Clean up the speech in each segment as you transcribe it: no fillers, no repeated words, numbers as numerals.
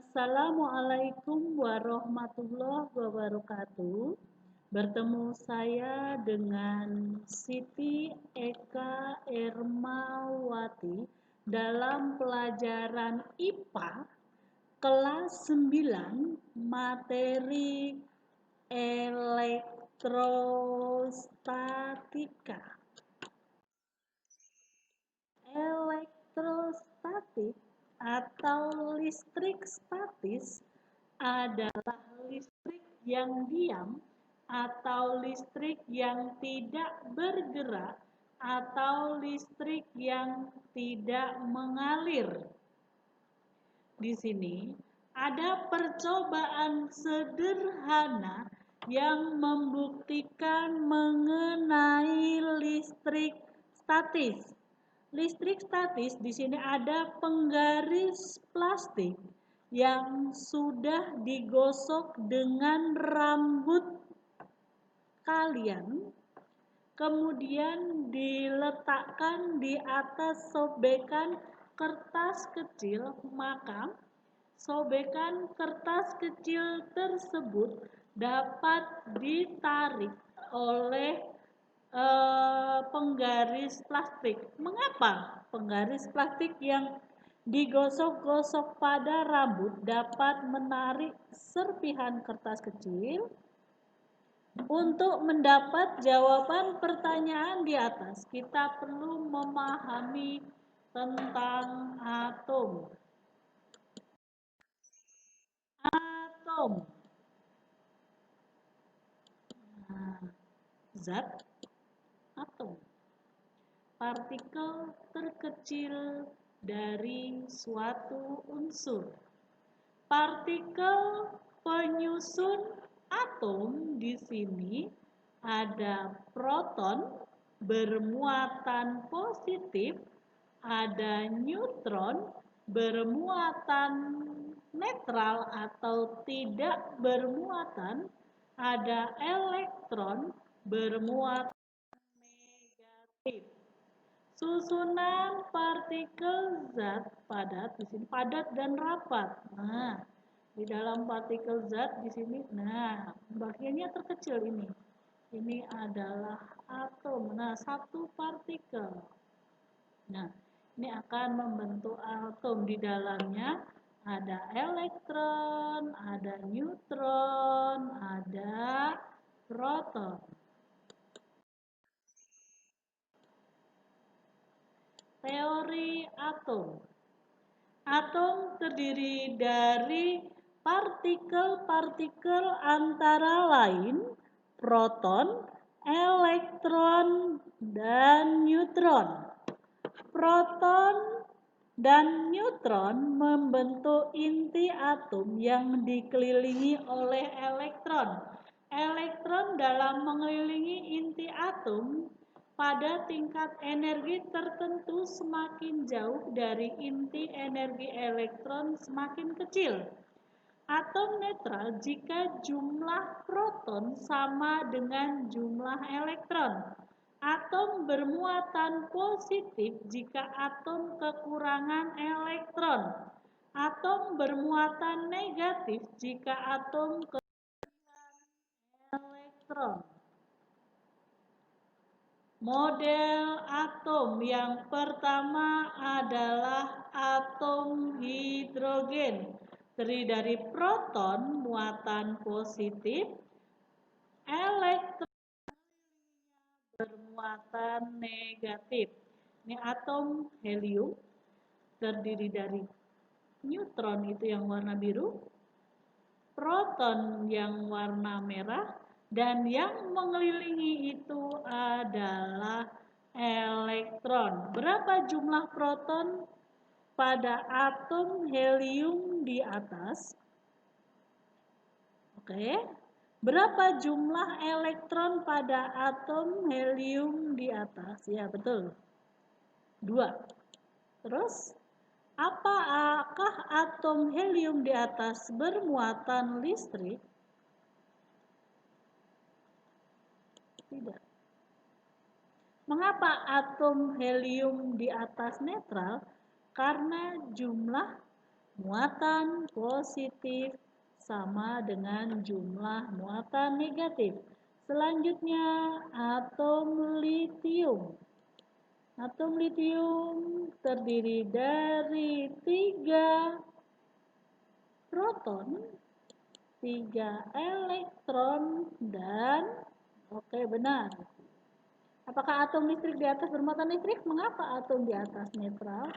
Assalamualaikum warahmatullahi wabarakatuh. Bertemu saya dengan Siti Eka Ermawati dalam pelajaran IPA kelas 9 materi elektrostatika. Elektrostatik atau listrik statis adalah listrik yang diam atau listrik yang tidak bergerak atau listrik yang tidak mengalir. Di sini ada percobaan sederhana yang membuktikan mengenai listrik statis. Listrik statis di sini ada penggaris plastik yang sudah digosok dengan rambut kalian, kemudian diletakkan di atas sobekan kertas kecil, maka sobekan kertas kecil tersebut dapat ditarik oleh penggaris plastik. Mengapa penggaris plastik yang digosok-gosok pada rambut dapat menarik serpihan kertas kecil? Untuk mendapat jawaban pertanyaan di atas, kita perlu memahami tentang atom. Atom. Zat atom. Partikel terkecil dari suatu unsur. Partikel penyusun atom di sini ada proton bermuatan positif, ada neutron bermuatan netral atau tidak bermuatan, ada elektron bermuatan negatif. Susunan partikel zat padat di sini padat dan rapat. Nah, di dalam partikel zat di sini, nah, bagiannya terkecil ini. Ini adalah atom. Nah, satu partikel. Nah, ini akan membentuk atom. Di dalamnya ada elektron, ada neutron, ada proton. Teori atom. Atom terdiri dari partikel-partikel antara lain proton, elektron, dan neutron. Proton dan neutron membentuk inti atom yang dikelilingi oleh elektron. Elektron dalam mengelilingi inti atom pada tingkat energi tertentu semakin jauh dari inti energi elektron semakin kecil. Atom netral jika jumlah proton sama dengan jumlah elektron. Atom bermuatan positif jika atom kekurangan elektron. Atom bermuatan negatif jika atom kelebihan elektron. Model atom yang pertama adalah atom hidrogen. Terdiri dari proton muatan positif, elektron bermuatan negatif. Ini atom helium terdiri dari neutron itu yang warna biru, proton yang warna merah, dan yang mengelilingi itu adalah elektron. Berapa jumlah proton pada atom helium di atas? Oke. Berapa jumlah elektron pada atom helium di atas? Ya, betul. 2. Terus, apakah atom helium di atas bermuatan listrik? Tidak. Mengapa atom helium di atas netral? Karena jumlah muatan positif sama dengan jumlah muatan negatif. Selanjutnya, atom litium. Atom litium terdiri dari 3 proton, 3 elektron, dan oke, benar. Apakah atom listrik di atas bermuatan listrik? Mengapa atom di atas netral?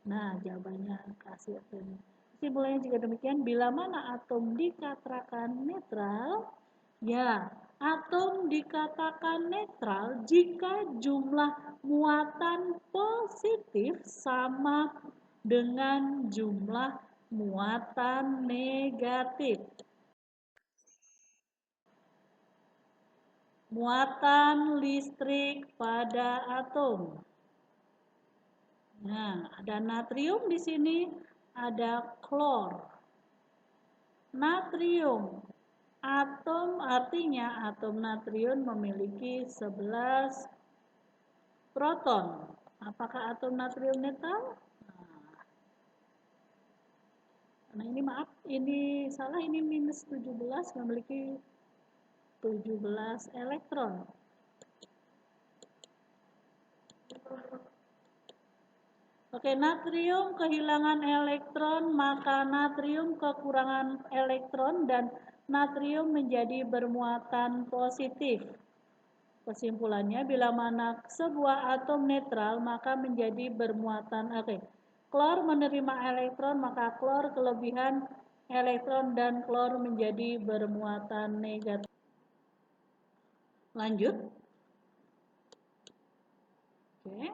Nah, jawabannya kasih ini. Kesimpulannya jika demikian, bila mana atom dikatakan netral? Ya, atom dikatakan netral jika jumlah muatan positif sama dengan jumlah muatan negatif. Muatan listrik pada atom. Nah, ada natrium di sini, ada klor. Natrium. Atom artinya atom natrium memiliki 11 proton. Apakah atom natrium netral? Nah, ini maaf, ini salah, ini minus 17 memiliki 17 elektron. Oke, natrium kehilangan elektron, maka natrium kekurangan elektron dan natrium menjadi bermuatan positif. Kesimpulannya, bila mana sebuah atom netral, maka menjadi bermuatan klor menerima elektron, maka klor kelebihan elektron dan klor menjadi bermuatan negatif. Lanjut. Oke.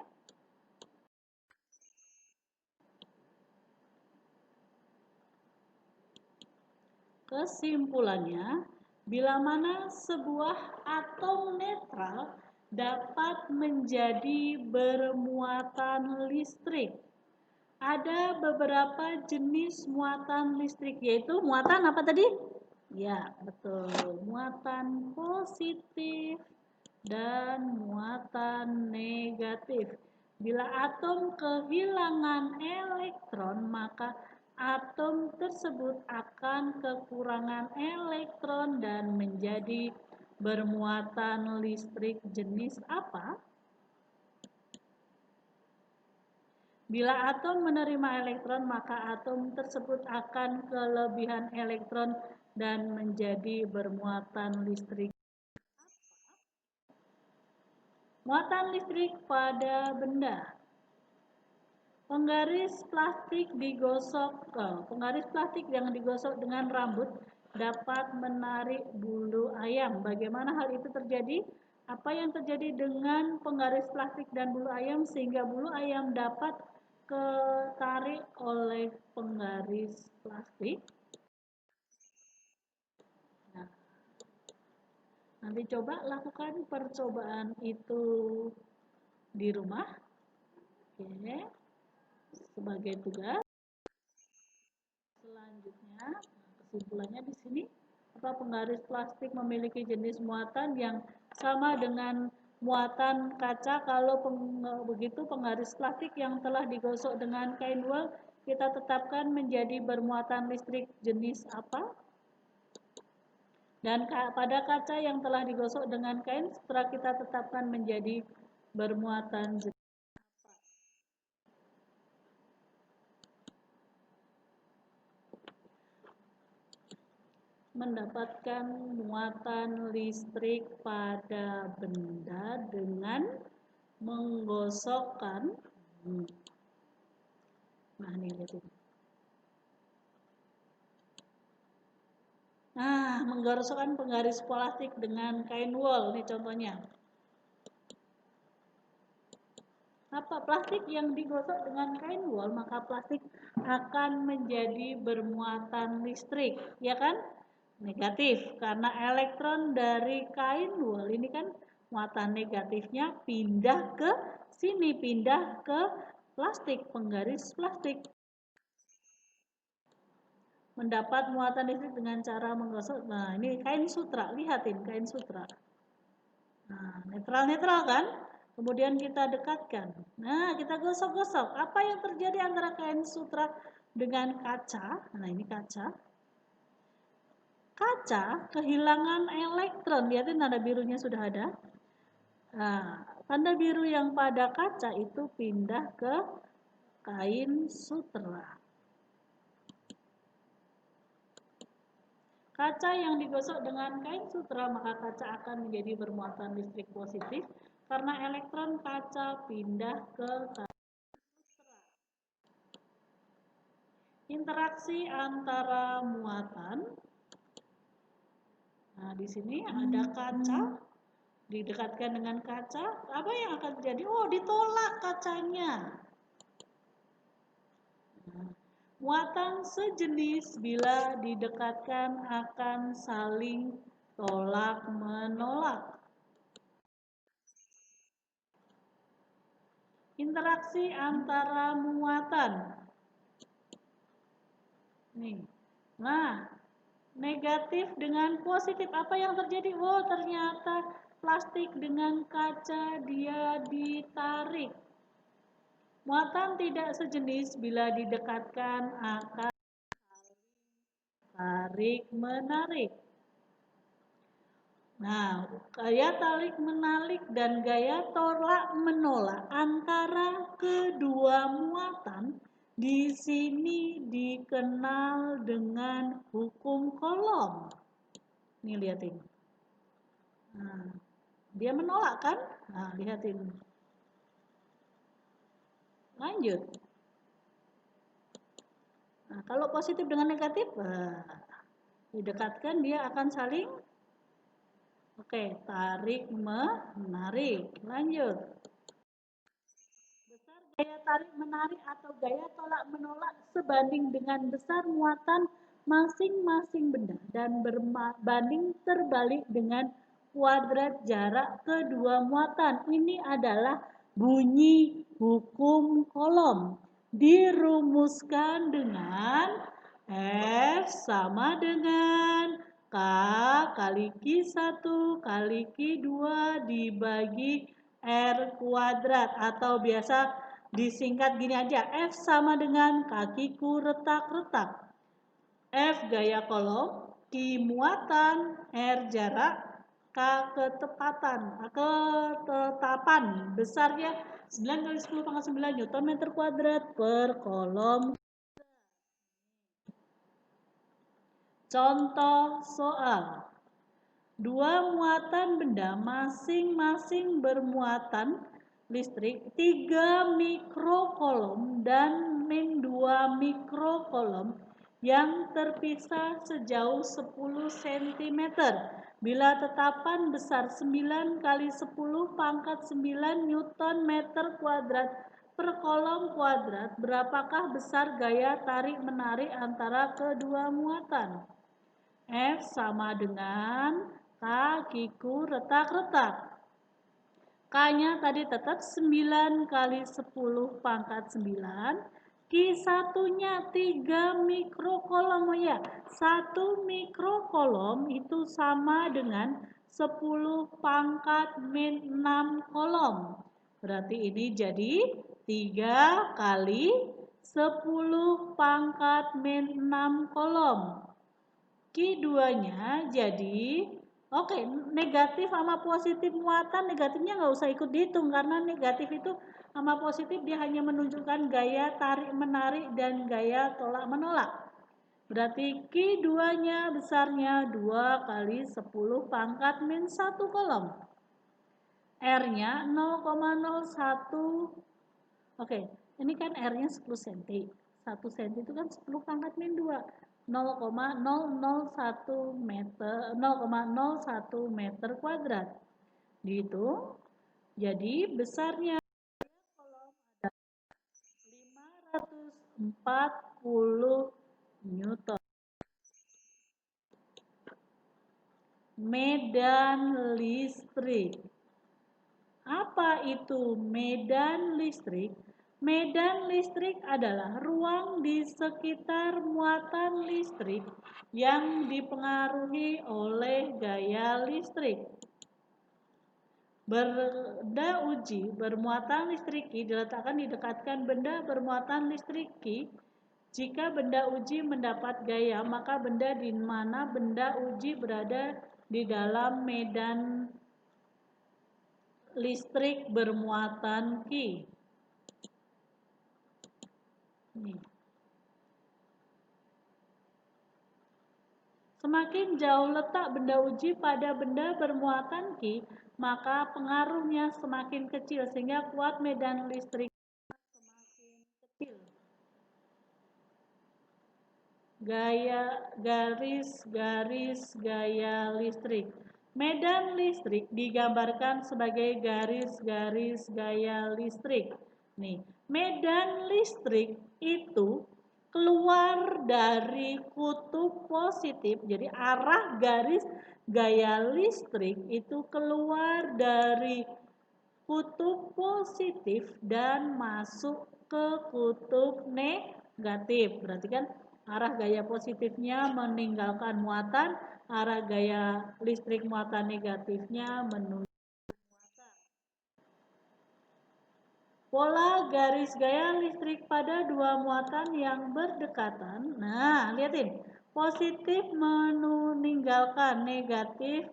Kesimpulannya, bila mana sebuah atom netral dapat menjadi bermuatan listrik. Ada beberapa jenis muatan listrik, yaitu muatan apa tadi? Ya, betul. Muatan positif dan muatan negatif. Bila atom kehilangan elektron, maka atom tersebut akan kekurangan elektron dan menjadi bermuatan listrik jenis apa? Bila atom menerima elektron, maka atom tersebut akan kelebihan elektron dan menjadi bermuatan listrik. Muatan listrik pada benda. Penggaris plastik digosok, penggaris plastik yang digosok dengan rambut dapat menarik bulu ayam. Bagaimana hal itu terjadi? Apa yang terjadi dengan penggaris plastik dan bulu ayam sehingga bulu ayam dapat ketarik oleh penggaris plastik? Nah, nanti coba lakukan percobaan itu di rumah. Oke. Sebagai tugas. Selanjutnya, kesimpulannya di sini, apa penggaris plastik memiliki jenis muatan yang sama dengan muatan kaca. Kalau begitu penggaris plastik yang telah digosok dengan kain wol kita tetapkan menjadi bermuatan listrik jenis apa? Dan pada kaca yang telah digosok dengan kain sutra kita tetapkan menjadi bermuatan jenis mendapatkan muatan listrik pada benda dengan menggosokkan. Nah, ini lihat ini. Nah, menggosokkan penggaris plastik dengan kain wol, ini contohnya. Apa plastik yang digosok dengan kain wol, maka plastik akan menjadi bermuatan listrik, ya kan? Negatif, karena elektron dari kain wol ini kan muatan negatifnya pindah ke sini, pindah ke plastik, penggaris plastik. Mendapat muatan listrik dengan cara menggosok. Nah, ini kain sutra, lihatin kain sutra. Nah, netral-netral kan? Kemudian kita dekatkan. Nah, kita gosok-gosok. Apa yang terjadi antara kain sutra dengan kaca, nah ini kaca. Kaca kehilangan elektron, lihatin tanda birunya sudah ada. Nah, tanda biru yang pada kaca itu pindah ke kain sutera. Kaca yang digosok dengan kain sutera, maka kaca akan menjadi bermuatan listrik positif karena elektron kaca pindah ke kain sutera. Interaksi antara muatan. Nah, di sini ada kaca, didekatkan dengan kaca, apa yang akan terjadi? Oh, ditolak kacanya. Nah, muatan sejenis bila didekatkan akan saling tolak-menolak. Interaksi antara muatan. Nih. Nah, negatif dengan positif, apa yang terjadi? Oh, ternyata plastik dengan kaca dia ditarik. Muatan tidak sejenis bila didekatkan akan tarik-menarik. Nah, gaya tarik-menarik dan gaya tolak-menolak antara kedua muatan di sini dikenal dengan hukum Coulomb. Nih lihatin. Nah, dia menolak kan? Nah, lihatin. Lanjut. Nah, kalau positif dengan negatif, didekatkan dia akan saling tarik menarik. Lanjut. Besar gaya tarik menarik atau gaya tolak menolak sebanding dengan besar muatan masing-masing benda dan berbanding terbalik dengan kuadrat jarak kedua muatan. Ini adalah bunyi hukum Coulomb. Dirumuskan dengan F sama dengan K kali Q1 kali Q2 dibagi R kuadrat, atau biasa disingkat gini aja, F sama dengan kakiku retak-retak. F gaya Coulomb, Q muatan, R jarak, K ketetapan besarnya 9 kali 10 pangkat 9 Newton meter kuadrat per Coulomb. Contoh soal. Dua muatan benda masing-masing bermuatan listrik 3 mikrocoulomb dan min 2 mikrocoulomb yang terpisah sejauh 10 cm. Bila tetapan besar 9 kali 10 pangkat 9 Newton meter kuadrat per coulomb kuadrat, berapakah besar gaya tarik-menarik antara kedua muatan? F sama dengan kakiku retak-retak. K-nya tadi tetap 9 kali 10 pangkat 9. Q1-nya 3 mikrocoulomb. Oh ya, 1 mikrocoulomb itu sama dengan 10 pangkat min 6 coulomb. Berarti ini jadi 3 kali 10 pangkat min 6 coulomb. Q2-nya jadi negatif sama positif muatan, negatifnya nggak usah ikut dihitung karena negatif itu sama positif dia hanya menunjukkan gaya tarik menarik dan gaya tolak menolak. Berarti Q2-nya besarnya 2 kali 10 pangkat min 1 coulomb. R-nya 0,01. Ini kan R-nya 10 cm. 1 cm itu kan 10 pangkat min 2. 0,001 meter 0,01 meter kuadrat. Dihitung. Jadi besarnya 540 Newton. Medan listrik. Apa itu medan listrik? Medan listrik adalah ruang di sekitar muatan listrik yang dipengaruhi oleh gaya listrik. Benda uji bermuatan listrik Q didekatkan benda bermuatan listrik Q Jika benda uji mendapat gaya, maka benda di mana benda uji berada di dalam medan listrik bermuatan Q. Nih. Semakin jauh letak benda uji pada benda bermuatan Q, maka pengaruhnya semakin kecil sehingga kuat medan listrik semakin kecil. Garis gaya listrik. Medan listrik digambarkan sebagai garis-garis gaya listrik. Nih, medan listrik itu keluar dari kutub positif. Jadi arah garis gaya listrik itu keluar dari kutub positif dan masuk ke kutub negatif. Berarti kan arah gaya positifnya meninggalkan muatan, arah gaya listrik muatan negatifnya menuju. Pola garis gaya listrik pada dua muatan yang berdekatan. Nah, lihatin. Positif meninggalkan, negatif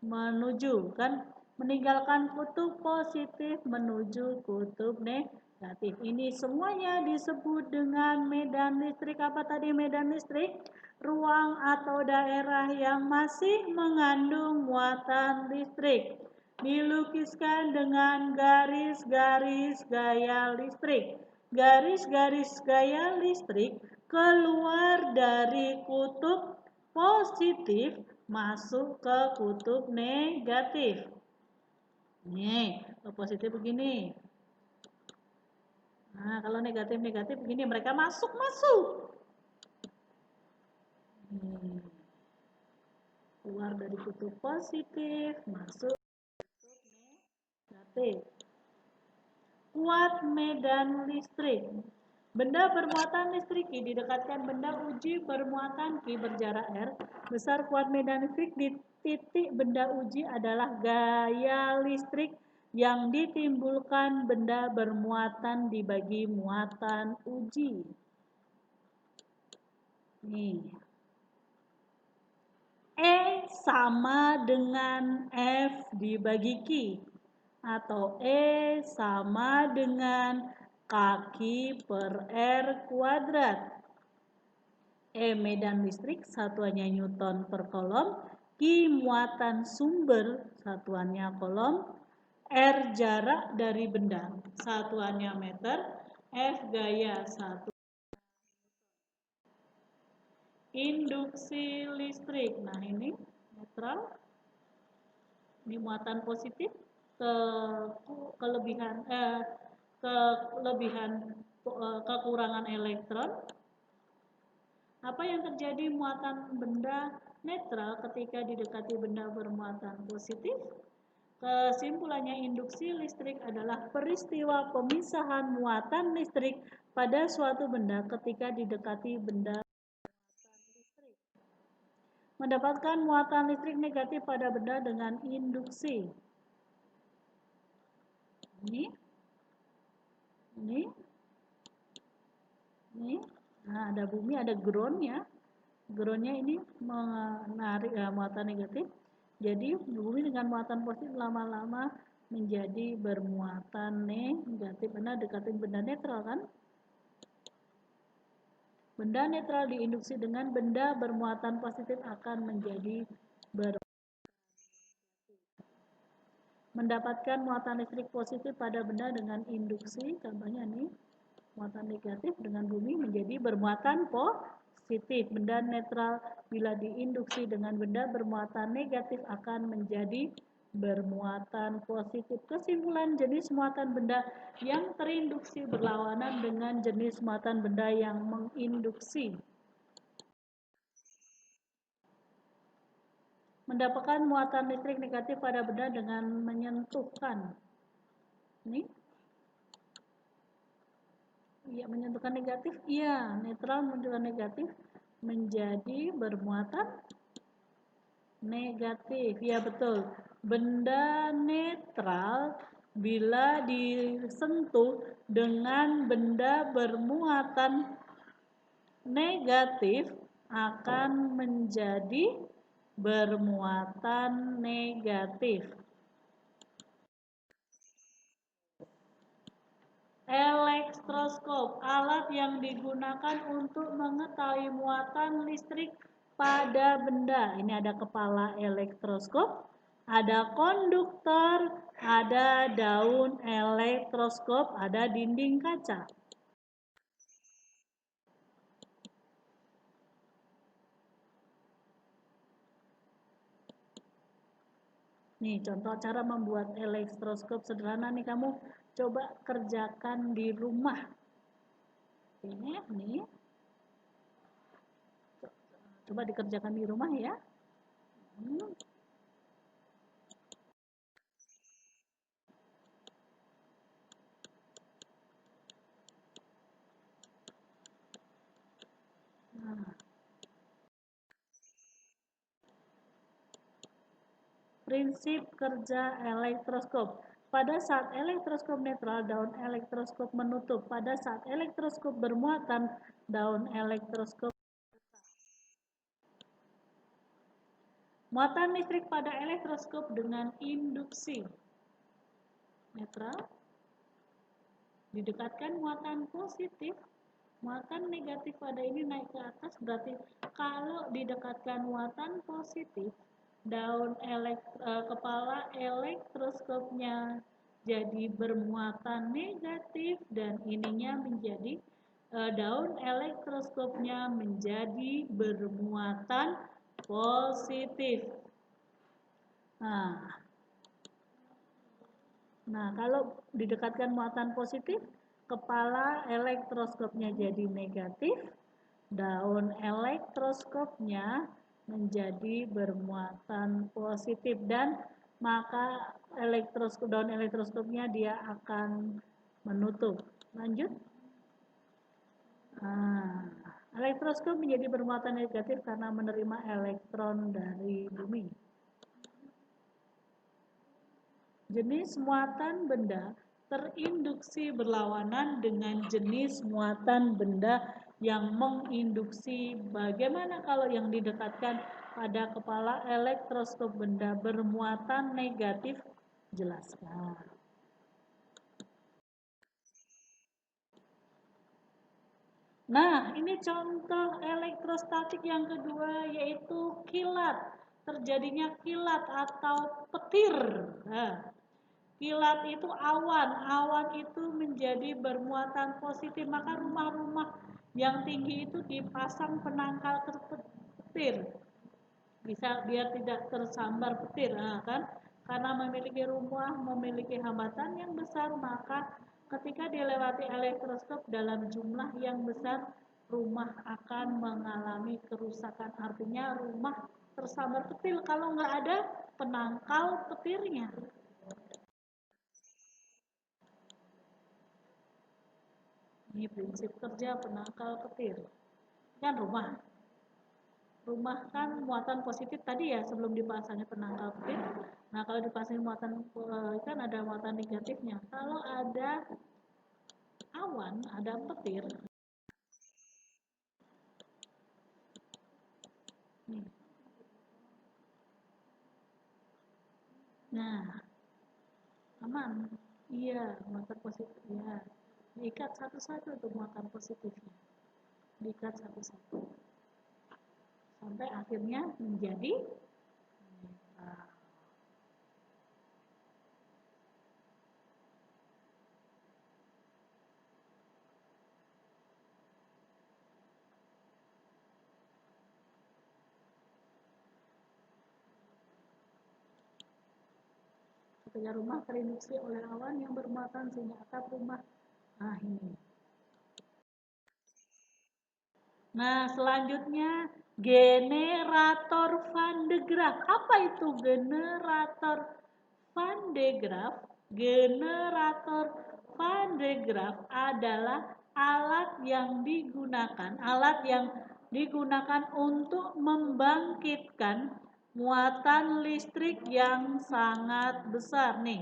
menuju. Kan meninggalkan kutub positif menuju kutub negatif. Ini semuanya disebut dengan medan listrik. Apa tadi medan listrik? Ruang atau daerah yang masih mengandung muatan listrik. Dilukiskan dengan garis-garis gaya listrik. Garis-garis gaya listrik keluar dari kutub positif masuk ke kutub negatif. Nih, positif begini. Nah, kalau negatif-negatif begini, mereka masuk-masuk. Keluar dari kutub positif, masuk negatif. Kuat medan listrik. Benda bermuatan listrik Q didekatkan benda uji bermuatan Q berjarak R. Besar kuat medan listrik di titik benda uji adalah gaya listrik yang ditimbulkan benda bermuatan dibagi muatan uji. Nih. E sama dengan F dibagi Q. Atau E sama dengan kaki per R kuadrat. E medan listrik satuannya Newton per kolom, Q muatan sumber satuannya kolom, R jarak dari benda satuannya meter, F gaya satu. Induksi listrik. Nah, ini netral. Ini muatan positif kekurangan elektron. Apa yang terjadi muatan benda netral ketika didekati benda bermuatan positif? Kesimpulannya induksi listrik adalah peristiwa pemisahan muatan listrik pada suatu benda ketika didekati benda listrik. Mendapatkan muatan listrik negatif pada benda dengan induksi. Ini. Nah, ada bumi, ada groundnya. Groundnya ini menarik muatan negatif. Jadi bumi dengan muatan positif lama-lama menjadi bermuatan negatif. Karena dekatin benda netral kan? Benda netral diinduksi dengan benda bermuatan positif akan menjadi mendapatkan muatan listrik positif pada benda dengan induksi. Contohnya nih, muatan negatif dengan bumi menjadi bermuatan positif. Benda netral bila diinduksi dengan benda bermuatan negatif akan menjadi bermuatan positif. Kesimpulan, jenis muatan benda yang terinduksi berlawanan dengan jenis muatan benda yang menginduksi. Mendapatkan muatan listrik negatif pada benda dengan menyentuhkan. Ini. Iya, menyentuhkan negatif. Iya, netral menentukan negatif menjadi bermuatan negatif. Ya, betul. Benda netral bila disentuh dengan benda bermuatan negatif akan menjadi bermuatan negatif. Elektroskop, alat yang digunakan untuk mengetahui muatan listrik pada benda. Ini ada kepala elektroskop, ada konduktor, ada daun elektroskop, ada dinding kaca. Nih, contoh cara membuat elektroskop sederhana nih, kamu coba kerjakan di rumah. Ini nih. Coba dikerjakan di rumah ya. Nah, prinsip kerja elektroskop. Pada saat elektroskop netral, daun elektroskop menutup. Pada saat elektroskop bermuatan, daun elektroskop. Muatan listrik pada elektroskop dengan induksi. Netral. Didekatkan muatan positif. Muatan negatif pada ini naik ke atas, berarti kalau didekatkan muatan positif, kepala elektroskopnya jadi bermuatan negatif dan ininya menjadi daun elektroskopnya menjadi bermuatan positif. Nah, kalau didekatkan muatan positif, kepala elektroskopnya jadi negatif, daun elektroskopnya menjadi bermuatan positif dan maka daun elektroskopnya dia akan menutup. Lanjut. Elektroskop menjadi bermuatan negatif karena menerima elektron dari bumi. Jenis muatan benda terinduksi berlawanan dengan jenis muatan benda yang menginduksi. Bagaimana kalau yang didekatkan pada kepala elektroskop benda bermuatan negatif? Jelaskan. Nah, ini contoh elektrostatik yang kedua, yaitu kilat. Terjadinya kilat atau petir. Nah, kilat itu awan, awan itu menjadi bermuatan positif, maka rumah-rumah yang tinggi itu dipasang penangkal petir, bisa biar tidak tersambar petir. Nah, kan karena memiliki rumah memiliki hambatan yang besar, maka ketika dilewati elektroskop dalam jumlah yang besar, rumah akan mengalami kerusakan. Artinya rumah tersambar petir kalau nggak ada penangkal petirnya. Ini prinsip kerja penangkal petir. Kan rumah kan muatan positif tadi ya sebelum dipasangnya penangkal petir. Nah, kalau dipasang muatan kan ada muatan negatifnya. Kalau ada awan, ada petir. Nih. Nah, aman. Iya, muatan positif ya. Diikat satu-satu untuk muatan positifnya. Diikat satu-satu. Sampai akhirnya menjadi ketika rumah terinduksi oleh awan yang bermuatan sehingga atap rumah. Nah, ini. Nah, selanjutnya generator Van de Graaff. Apa itu generator Van de Graaff? Generator Van de Graaff adalah alat yang digunakan untuk membangkitkan muatan listrik yang sangat besar nih.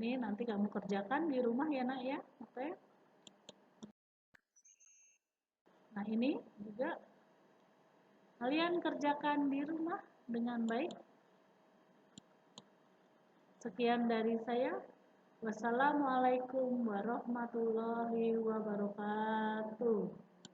Ini nanti kamu kerjakan di rumah ya nak ya. Oke. Nah ini juga kalian kerjakan di rumah dengan baik. Sekian dari saya. Wassalamualaikum warahmatullahi wabarakatuh.